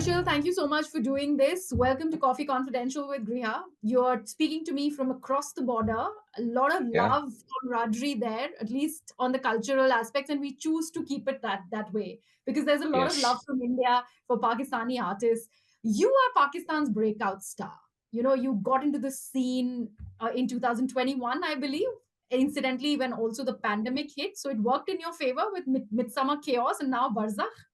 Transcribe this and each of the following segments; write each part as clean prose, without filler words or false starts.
Kushal, thank you so much for doing this. Welcome to Coffee Confidential with Griha. You're speaking to me from across the border. A lot of Yeah. love, camaraderie there, at least on the cultural aspects, and we choose to keep it that way because there's a lot of love Yes. from India for Pakistani artists. You are Pakistan's breakout star. You know, you got into the scene in 2021, I believe, incidentally, when also the pandemic hit. So it worked in your favor with Midsummer Chaos and now Barzakh.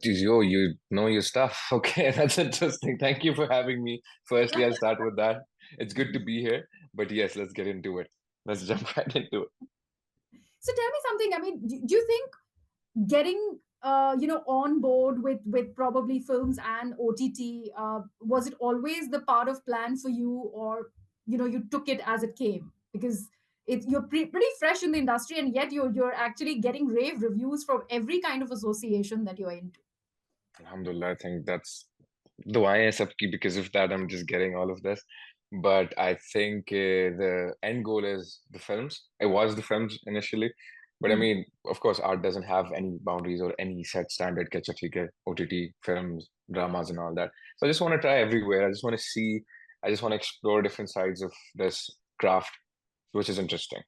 You know your stuff. Okay, that's interesting. Thank you for having me. Firstly, I'll start with that. It's good to be here. But yes, let's get into it. Let's jump right into it. So tell me something. I mean, do you think getting on board with probably films and OTT, was it always the part of plan for you, or you took it as it came? Because you're pretty fresh in the industry, and yet you're actually getting rave reviews from every kind of association that you're into. Alhamdulillah, I think that's duaएं सबकी because of that I'm just getting all of this. But I think the end goal is the films. It was the films initially, but I Hmm. mean, of course, art doesn't have any boundaries or any set standard. Catch a OTT, films, dramas, and all that. So I just want to try everywhere. I just want to see. I just want to explore different sides of this craft, which is interesting.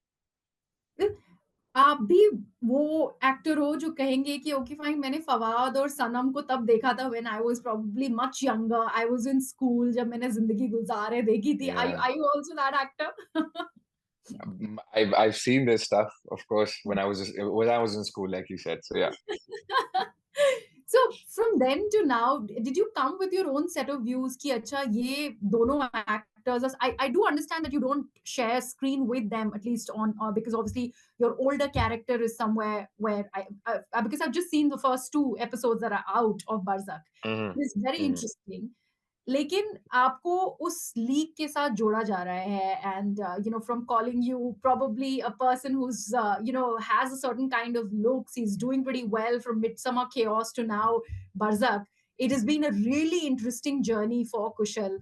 आप भी वो actor हो जो कहेंगे कि okay fine मैंने फवाद और सनम को तब देखा था when I was probably much younger I was in school जब मैंने जिंदगी गुजारे देखी थी Yeah, I you also that actor I've seen this stuff, of course, when I was in school, like you said. So yeah. So from then to now, did you come with your own set of views ki acha ye dono actors I do understand that you don't share screen with them, at least on because obviously your older character is somewhere where because I've just seen the first two episodes that are out of Barzak. Hmm. It's very Hmm. interesting. लेकिन आपको उस league के साथ जोड़ा जा रहा है and from calling you probably a person who's has a certain kind of looks, he's doing pretty well from Midsummer Chaos to now Barzak. It has been a really interesting journey for Kushal,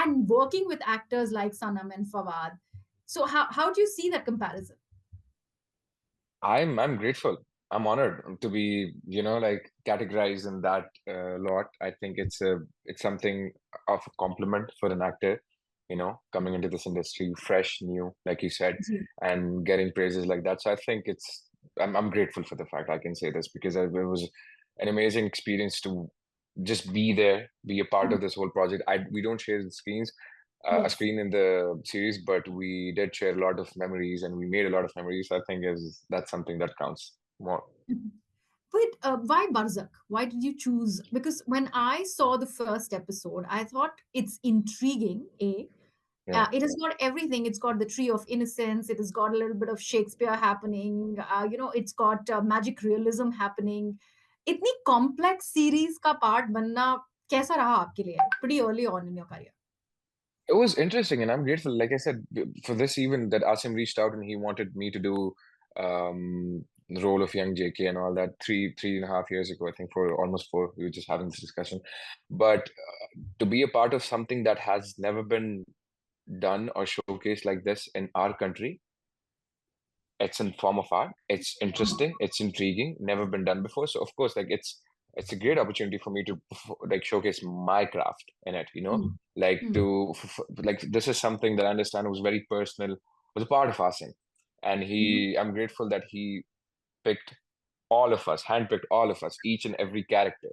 and working with actors like Sanam and Fawad. So how do you see that comparison? I'm grateful. I'm honored to be, like categorized in that lot. I think it's something of a compliment for an actor, coming into this industry, fresh, new, like you said, Ji. and getting praises like that. So I think I'm grateful for the fact I can say this because it was an amazing experience to just be there, be a part of this whole project. We don't share the screens, a Yes. screen in the series, but we did share a lot of memories and we made a lot of memories. So I think that's something that counts more. But why Barzak? Why did you choose? Because when I saw the first episode, I thought it's intriguing. Yeah. It has got everything. It's got the Tree of Innocence. It has got a little bit of Shakespeare happening. It's got magic realism happening. इतनी complex series का part बनना कैसा रहा आपके लिए? Pretty early on in your career. It was interesting and I'm grateful. Like I said, for this even that Asim reached out and he wanted me to do the role of young JK and all that 3.5 years ago, I think for almost four, we were just having this discussion. But to be a part of something that has never been done or showcased like this in our country. It's in form of art. It's interesting. It's intriguing. Never been done before. So of course, like it's a great opportunity for me to like showcase my craft in it. Mm. Like Mm. like this is something that I understand was very personal. Was a part of Asim, and Mhm. I'm grateful that he picked all of us, handpicked all of us, each and every character.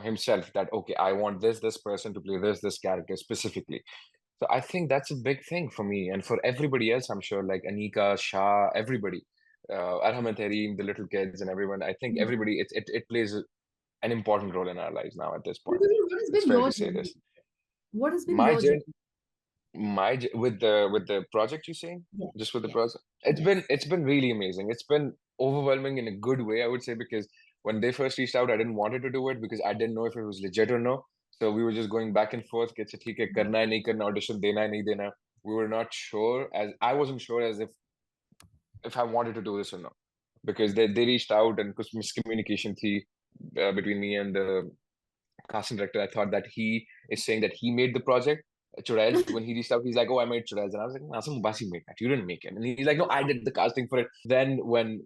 Himself. That okay, I want this person to play this character specifically. So I think that's a big thing for me and for everybody else, I'm sure, like Anika, Shah, everybody, Arham and Tareem, the little kids and everyone. I think Mm. everybody, it plays an important role in our lives now at this So, point. what has It's been fair your to say journey? this. What has been My your journey? journey, with the project you're saying, Yeah. just with the Yeah. project, it's been really amazing. It's been overwhelming in a good way, I would say, because when they first reached out, I didn't wanted to do it because I didn't know if it was legit or no. So we were just going back and forth. कि अच्छा, ठीक है, करना है नहीं करना, audition देना है नहीं देना. We were not sure, as I wasn't sure as if I wanted to do this or not, because they reached out and कुछ miscommunication थी between me and the casting director. I thought that he is saying that he made the project. Churel, when he reached out, he's like, "Oh, I made Churel," and I was like, "Nassim Mubasi made that. You didn't make it." And he's like, "No, I did the casting for it." Then when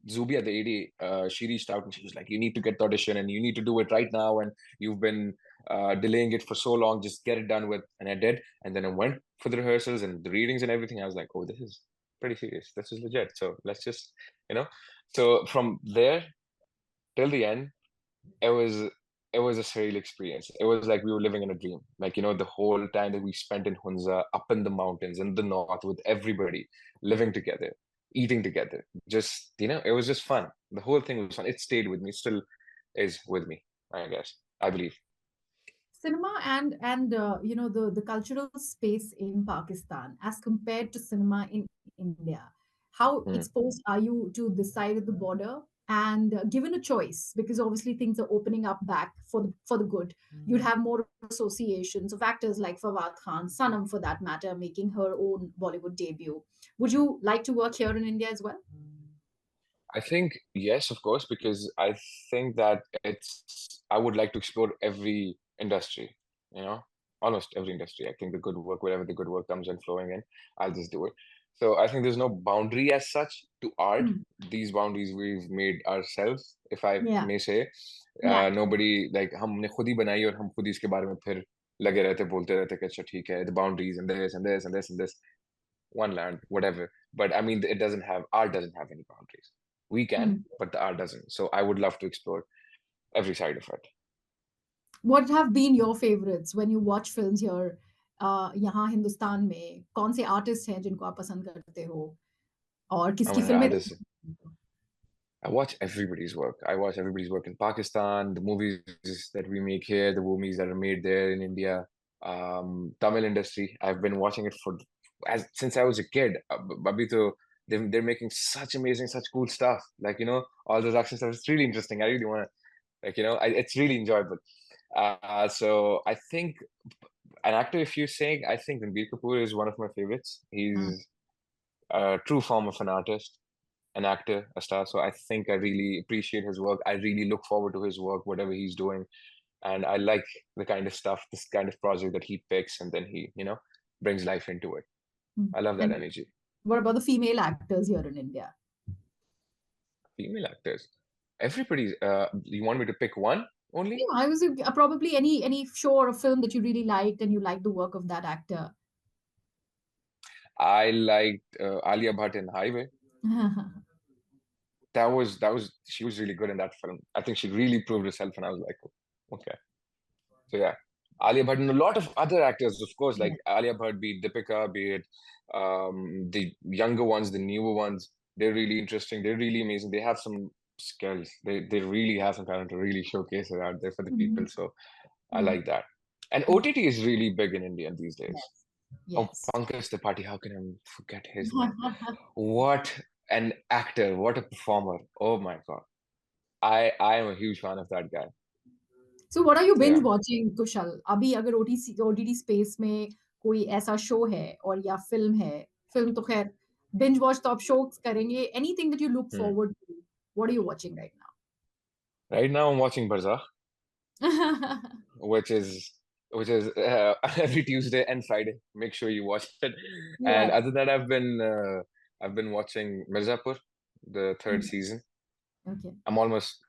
Zubia, the AD, she reached out and she was like, "You need to get the audition and you need to do it right now. And you've been delaying it for so long. Just get it done with." And I did. And then I went for the rehearsals and the readings and everything. I was like, "Oh, this is pretty serious. This is legit. So let's just, you know." So from there till the end, it was it was a surreal experience. It was like we were living in a dream. Like, the whole time that we spent in Hunza, up in the mountains in the north with everybody, living together, eating together. Just, it was just fun. The whole thing was fun. It stayed with me, still is with me, I guess. I believe. Cinema and the cultural space in Pakistan as compared to cinema in India, how Hmm. exposed are you to this side of the border? And given a choice, because obviously things are opening up back for the good, you'd have more associations of actors like Fawad Khan, Sanam for that matter, making her own Bollywood debut. Would you like to work here in India as well? I think yes, of course, because I think that I would like to explore every industry, you know, almost every industry. I think the good work, wherever the good work comes and flowing in, I'll just do it. So I think there's no boundary as such to art. Hmm. These boundaries we've made ourselves, if I Yeah, may say. yeah. Nobody, like, हमने खुद ही बनाई और हम खुद ही इसके बारे में फिर लगे रहते बोलते रहते कि अच्छा ठीक है, the boundaries and this and this and this and this, one land, whatever. But I mean, art doesn't have any boundaries. We can, Hmm. but the art doesn't. So I would love to explore every side of it. What have been your favorites when you watch films here? यहाँ हिंदुस्तान में कौन से artist हैं जिनको आप पसंद करते हो और I'm किसकी an फिल्में artist. देखते हो? I watch everybody's work. I watch everybody's work in Pakistan, the movies that we make here, the movies that are made there in India, Tamil industry. I've been watching it since I was a kid. Abhi to, they're making such amazing, such cool stuff. Like, all those action stuff. It's really interesting. I really want to, like, it's really enjoyable. So I think an actor, if you're saying, I think Ranbir Kapoor is one of my favorites. हाँ, He's a true form of an artist, an actor, a star. So I think I really appreciate his work. I really look forward to his work, whatever he's doing. And I like the kind of stuff, this kind of project that he picks and then he, brings life into it. hmm. I love that And energy. what about the female actors here in India? Female actors. Everybody's, you want me to pick one only? Yeah, I was probably any show or a film that you really liked and you liked the work of that actor. I liked Alia Bhatt in Highway. She was really good in that film. I think she really proved herself, and I was like, "Oh, okay." So yeah, Alia Bhatt and a lot of other actors, of course, like Yeah. Alia Bhatt, be it Deepika, be it the younger ones, the newer ones. They're really interesting. They're really amazing. They have some skills. They really have some talent to really showcase it out there for the people. Mhm. So I Mm. like that. And Yeah. OTT is really big in India these days. Yes. Oh, Yes. Pankaj Tripathi, how can I forget his name? What an actor! What a performer! Oh my God. I am a huge fan of that guy. So what are you So binge yeah. watching, Kushal? अभी अगर OTT space में कोई ऐसा show है और या film तो खैर binge watch तो आप शो करेंगे. Anything that you look Hmm. forward to? What are you watching right Right now I'm watching Barzakh, now? which is every Tuesday and Friday. Make sure you watch it. And Yeah. other than that, I've been watching Mirzapur, the third Mm. season. Okay. I'm almost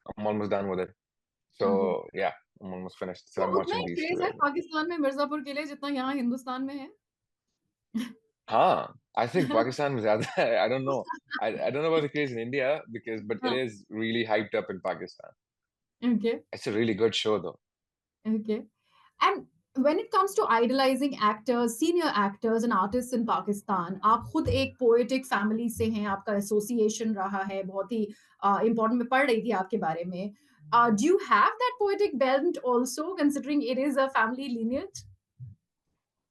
done with it. Okay. So yeah, I'm almost finished. So तो I'm उतना watching he these two craze है right now. Pakistan में मिर्जापुर के लिए जितना यहाँ हिंदुस्तान में है. Huh. I think Pakistan was I don't know. I don't know about the craze in India but it हाँ. is really hyped up in Pakistan. Okay. It's a really good show though. Okay. And when it comes to idolizing actors, senior actors and artists in Pakistan, आप खुद एक poetic family से हैं, आपका association रहा है, बहुत ही important मैं पढ़ रही थी आपके बारे में. Do you have that poetic bent also, considering it is a family lineage?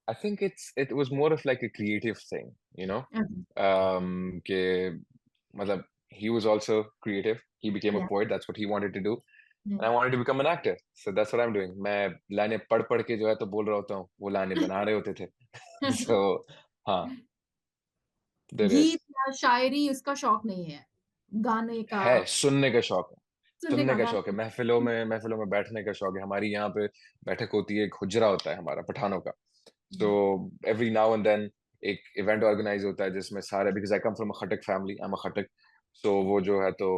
I think it was more of like a creative thing, you know? Okay. कि मतलब he was also creative. He became a Yeah. poet. That's what he wanted to do. Yeah. And I wanted to become an actor. So that's what I'm doing. मैं लाइनें पढ़ पढ़ के जो है तो बोल रहा होता हूँ, वो लाइनें बना रहे होते थे. So हाँ, there is. गीत या शायरी उसका शौक नहीं है. गाने का, है सुनने का शौक है. सुनने सुनने का का शौक है. गाना. महफिलों में बैठने का शौक है. हमारी यहाँ पे बैठक होती है, एक हुजरा होता है हमारा पठानों का. So every now and then एक इवेंट ऑर्गेनाइज होता है जिसमें सारे, because I come from a Khattak family, I'm a Khattak, सो वो जो है तो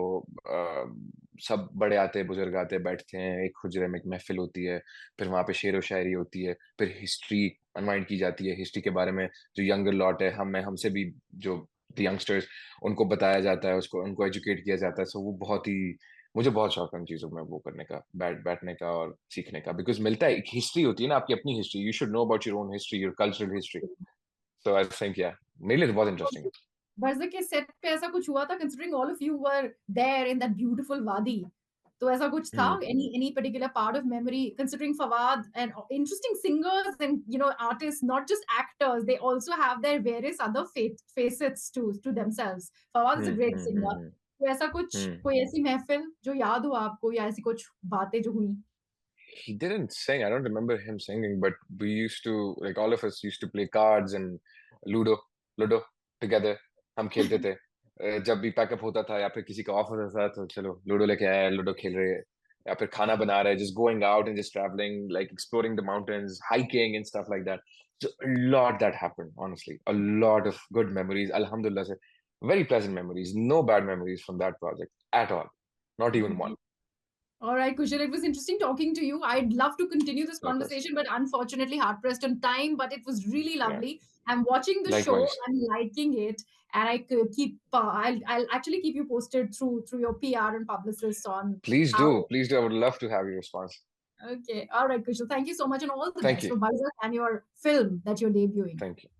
सब बड़े आते हैं, बुजुर्ग आते हैं, बैठते हैं, एक हुजरे में एक महफ़िल होती है, फिर वहाँ पे शेरो-शायरी होती है, फिर हिस्ट्री अनवाइंड की जाती है, हिस्ट्री के बारे में जो यंगर लॉट है, हम में हमसे भी जो द यंगस्टर्स उनको बताया जाता है, उसको उनको एजुकेट किया जाता है, सो वो बहुत ही मुझे बहुत शौक है उन चीज़ों में वो करने का, बैठने का और सीखने का बिकॉज़ मिलता है, एक हिस्ट्री होती है ना आपकी अपनी history, you should know about your own history, your cultural history, so I think या मेरे लिए तो बहुत इंटरेस्टिंग है। बरज़ा के सेट पे ऐसा कुछ हुआ था considering all of you were there in that beautiful वादी? तो ऐसा कुछ था? हुँ, Any particular part of memory considering Fawad and interesting singers and, you know, artists, not just actors, they also have their various other facets to themselves. Fawad is hmm, a great hmm, hmm, singer. हुँ, तो ऐसा कुछ हुँ। कोई ऐसी महफ़िल जो याद हो आपको या ऐसी कुछ बातें जो हुई? He didn't sing. I don't remember him singing, but we used to like all of us used to play cards and Ludo together. हम खेलते थे जब भी पैकअप होता था या फिर किसी का ऑफ होता था तो चलो लूडो लेके आए लूडो खेल रहे हैं या फिर खाना बना रहे हैं just going out and just traveling like exploring the mountains hiking and stuff like that so a lot that happened honestly a lot of good memories alhamdulillah se very pleasant memories no bad memories from that project at all not even one All right, Kushal, it was interesting talking to you. I'd love to continue this likewise conversation, but unfortunately hard pressed on time. But it was really yeah lovely. I'm watching the show. likewise. I'm liking it, and I could keep. I'll actually keep you posted through your PR and publicists on Please how. do. Please do. I would love to have your response. Okay, all right, Kushal. Thank you so much, and all the Thank best you. for Barzakh and your film that you're debuting. Thank you.